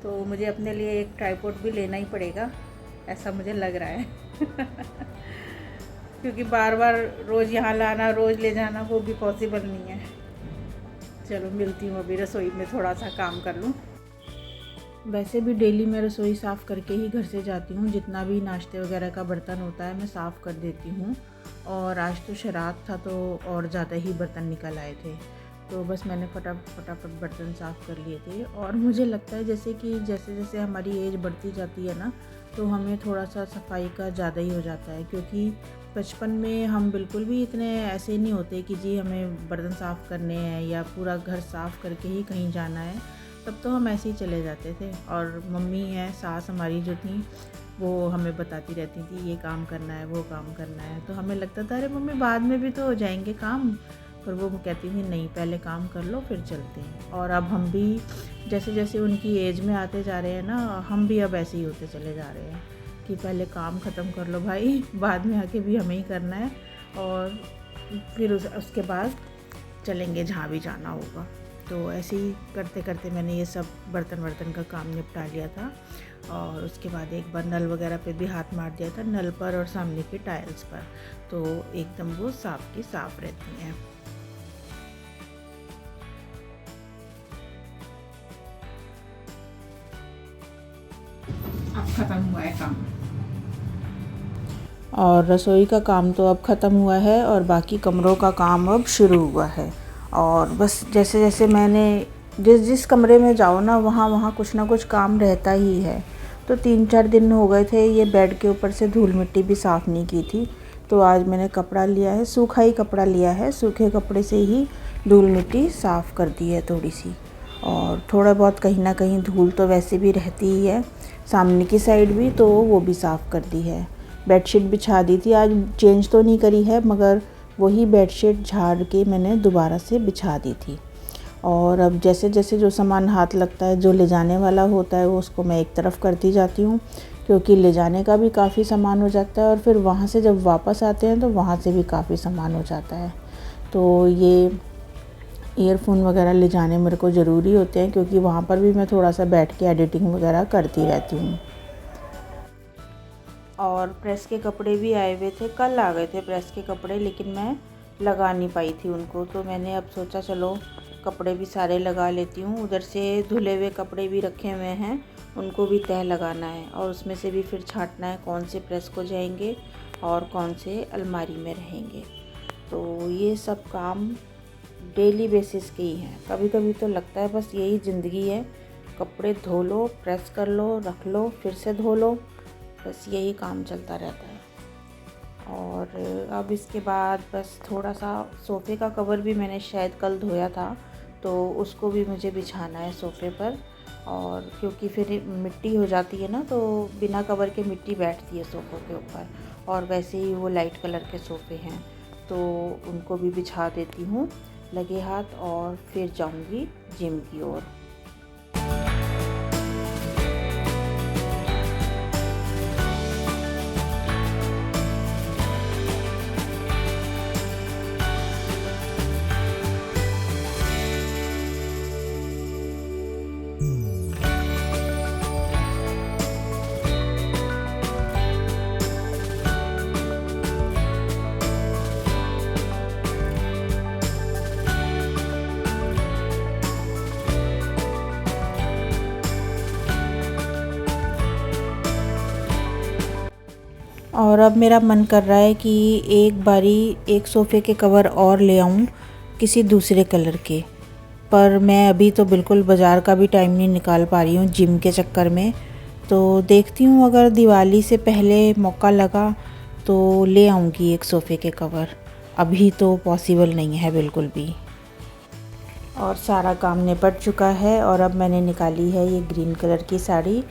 तो मुझे अपने लिए एक ट्राइपॉड भी लेना ही पड़ेगा, ऐसा मुझे लग रहा है। क्योंकि बार बार रोज़ यहाँ लाना, रोज़ ले जाना वो भी पॉसिबल नहीं है। चलो मिलती हूँ, अभी रसोई में थोड़ा सा काम कर लूँ। वैसे भी डेली मैं रसोई साफ़ करके ही घर से जाती हूँ, जितना भी नाश्ते वगैरह का बर्तन होता है मैं साफ़ कर देती हूँ। और आज तो शराब था तो और ज़्यादा ही बर्तन निकल आए थे, तो बस मैंने फटाफट बर्तन साफ़ कर लिए थे। और मुझे लगता है जैसे जैसे हमारी एज बढ़ती जाती है ना, तो हमें थोड़ा सा सफाई का ज़्यादा ही हो जाता है। क्योंकि बचपन में हम बिल्कुल भी इतने ऐसे नहीं होते कि जी हमें बर्तन साफ़ करने हैं या पूरा घर साफ़ करके ही कहीं जाना है। तब तो हम ऐसे ही चले जाते थे, और मम्मी है, सास हमारी जो थी, वो हमें बताती रहती थी ये काम करना है, वो काम करना है। तो हमें लगता था अरे मम्मी बाद में भी तो हो जाएंगे काम, पर वो कहती थी नहीं पहले काम कर लो फिर चलते हैं। और अब हम भी जैसे जैसे उनकी एज में आते जा रहे हैं ना, हम भी अब ऐसे ही होते चले जा रहे हैं कि पहले काम ख़त्म कर लो भाई, बाद में आके भी हमें ही करना है, और फिर उसके बाद चलेंगे जहाँ भी जाना होगा। तो ऐसे ही करते करते मैंने ये सब बर्तन का काम निपटा लिया था। और उसके बाद एक बार नल वगैरह पे भी हाथ मार दिया था, नल पर और सामने के टाइल्स पर, तो एकदम वो साफ़ की साफ़ रहती हैं। अब ख़त्म हुआ है काम, और रसोई का काम तो अब ख़त्म हुआ है और बाकी कमरों का काम अब शुरू हुआ है। और बस जैसे जैसे मैंने जिस कमरे में जाओ ना, वहाँ कुछ ना कुछ काम रहता ही है। तो 3-4 दिन हो गए थे ये बेड के ऊपर से धूल मिट्टी भी साफ़ नहीं की थी। तो आज मैंने कपड़ा लिया है, सूखा ही कपड़ा लिया है, सूखे कपड़े से ही धूल मिट्टी साफ़ कर दी है थोड़ी सी। और थोड़ा बहुत कहीं ना कहीं धूल तो वैसे भी रहती ही है, सामने की साइड भी, तो वो भी साफ़ कर दी है। बेडशीट बिछा दी थी, आज चेंज तो नहीं करी है, मगर वही बेडशीट झाड़ के मैंने दोबारा से बिछा दी थी। और अब जैसे जैसे जो सामान हाथ लगता है, जो ले जाने वाला होता है, वो उसको मैं एक तरफ करती जाती हूँ, क्योंकि ले जाने का भी काफ़ी सामान हो जाता है, और फिर वहाँ से जब वापस आते हैं तो वहाँ से भी काफ़ी सामान हो जाता है। तो ये ईयरफोन वगैरह ले जाने मेरे को ज़रूरी होते हैं, क्योंकि वहाँ पर भी मैं थोड़ा सा बैठ के एडिटिंग वगैरह करती रहती हूँ। और प्रेस के कपड़े भी आए हुए थे, कल आ गए थे प्रेस के कपड़े, लेकिन मैं लगा नहीं पाई थी उनको। तो मैंने अब सोचा चलो कपड़े भी सारे लगा लेती हूँ। उधर से धुले हुए कपड़े भी रखे हुए हैं, उनको भी तह लगाना है, और उसमें से भी फिर छांटना है कौन से प्रेस को जाएंगे और कौन से अलमारी में रहेंगे। तो ये सब काम डेली बेसिस के ही हैं। कभी कभी तो लगता है बस यही ज़िंदगी है, कपड़े धो लो, प्रेस कर लो, रख लो, फिर से धो लो, बस यही काम चलता रहता है। और अब इसके बाद बस थोड़ा सा सोफ़े का कवर भी मैंने शायद कल धोया था, तो उसको भी मुझे बिछाना है सोफ़े पर। और क्योंकि फिर मिट्टी हो जाती है ना, तो बिना कवर के मिट्टी बैठती है सोफ़ों के ऊपर, और वैसे ही वो लाइट कलर के सोफ़े हैं, तो उनको भी बिछा देती हूँ लगे हाथ, और फिर जाऊँगी जिम की ओर। और अब मेरा मन कर रहा है कि एक बारी एक सोफ़े के कवर और ले आऊँ किसी दूसरे कलर के, पर मैं अभी तो बिल्कुल बाज़ार का भी टाइम नहीं निकाल पा रही हूँ जिम के चक्कर में। तो देखती हूँ अगर दिवाली से पहले मौका लगा तो ले आऊँगी एक सोफ़े के कवर, अभी तो पॉसिबल नहीं है बिल्कुल भी। और सारा काम निपट चुका है, और अब मैंने निकाली है ये ग्रीन कलर की साड़ी,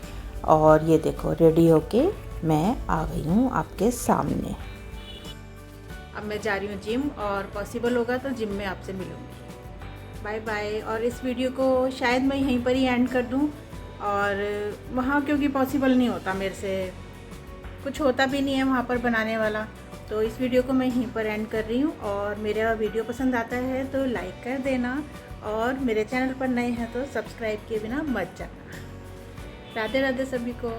और ये देखो रेडी होके मैं आ गई हूँ आपके सामने। अब मैं जा रही हूँ जिम, और पॉसिबल होगा तो जिम में आपसे मिलूँगी। Bye bye. और इस वीडियो को शायद मैं यहीं पर ही एंड कर दूँ, और वहाँ क्योंकि पॉसिबल नहीं होता मेरे से, कुछ होता भी नहीं है वहाँ पर बनाने वाला, तो इस वीडियो को मैं यहीं पर एंड कर रही हूँ। और मेरा वीडियो पसंद आता है तो लाइक कर देना, और मेरे चैनल पर नए हैं तो सब्सक्राइब किए बिना मत जाना। राधे राधे सभी को।